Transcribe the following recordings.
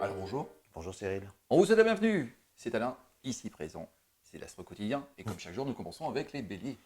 Alors bonjour, Bonjour Cyril. on vous souhaite la bienvenue. C'est Alain, ici présent. C'est l'Astre quotidien. Et comme chaque jour, nous commençons avec les béliers.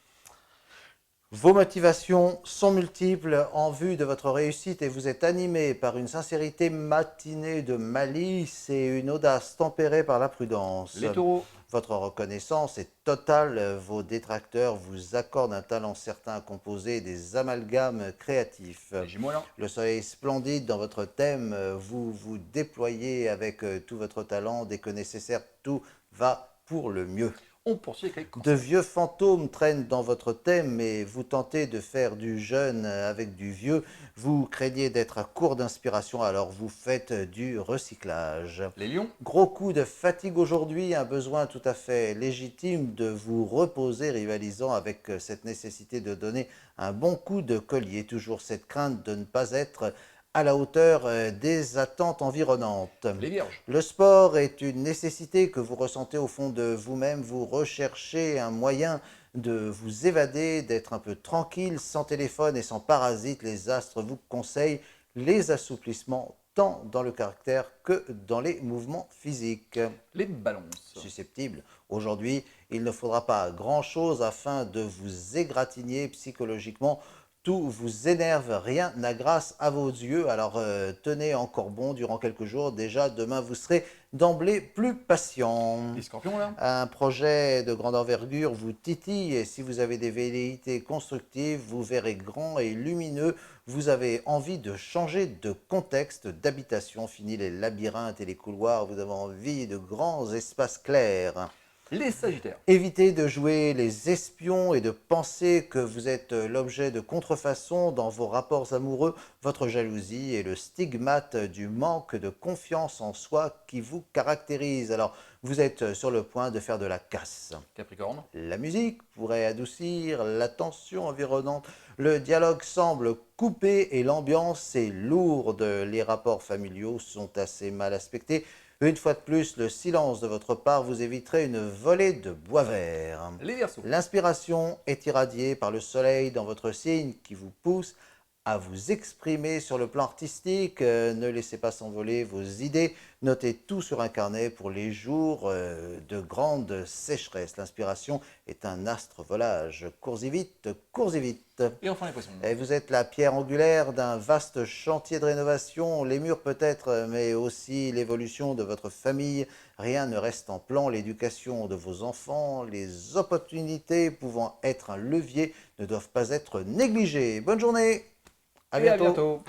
Vos motivations sont multiples en vue de votre réussite et vous êtes animé par une sincérité matinée de malice et une audace tempérée par la prudence. Les taureaux, Votre reconnaissance est totale, vos détracteurs vous accordent un talent certain à composer des amalgames créatifs. les gémeaux Alain, Le soleil splendide dans votre thème, vous vous déployez avec tout votre talent, dès que nécessaire, tout va pour le mieux. on poursuit avec les De cancers. vieux fantômes traînent dans votre thème et vous tentez de faire du jeune avec du vieux. Vous craignez d'être à court d'inspiration, alors vous faites du recyclage. Les lions, Gros coup de fatigue aujourd'hui, un besoin tout à fait légitime de vous reposer, rivalisant avec cette nécessité de donner un bon coup de collier. Toujours cette crainte de ne pas être à la hauteur des attentes environnantes. les vierges, Le sport est une nécessité que vous ressentez au fond de vous-même. Vous recherchez un moyen de vous évader, d'être un peu tranquille, sans téléphone et sans parasite. Les astres vous conseillent les assouplissements tant dans le caractère que dans les mouvements physiques. les balances, Susceptibles. Aujourd'hui, il ne faudra pas grand-chose afin de vous égratigner psychologiquement. Tout vous énerve, rien n'a grâce à vos yeux, alors tenez encore bon durant quelques jours. Déjà, demain, vous serez d'emblée plus patient. les scorpions là, Un projet de grande envergure vous titille et si vous avez des velléités constructives, vous verrez grand et lumineux. Vous avez envie de changer de contexte, d'habitation, fini les labyrinthes et les couloirs. Vous avez envie de grands espaces clairs. les sagittaires, Évitez de jouer les espions et de penser que vous êtes l'objet de contrefaçons dans vos rapports amoureux. Votre jalousie est le stigmate du manque de confiance en soi qui vous caractérise. Alors, vous êtes sur le point de faire de la casse. capricorne, La musique pourrait adoucir la tension environnante. Le dialogue semble coupé et l'ambiance est lourde. Les rapports familiaux sont assez mal aspectés. Une fois de plus, le silence de votre part vous éviterait une volée de bois vert. les verseaux, L'inspiration est irradiée par le soleil dans votre signe qui vous pousse à vous exprimer sur le plan artistique. Ne laissez pas s'envoler vos idées. Notez tout sur un carnet pour les jours de grande sécheresse. L'inspiration est un astre volage. Cours-y vite, cours-y vite. et enfin les poissons. Et vous êtes la pierre angulaire d'un vaste chantier de rénovation, les murs peut-être, mais aussi l'évolution de votre famille. Rien ne reste en plan, l'éducation de vos enfants, les opportunités pouvant être un levier ne doivent pas être négligées. Bonne journée, à Et à bientôt. bientôt.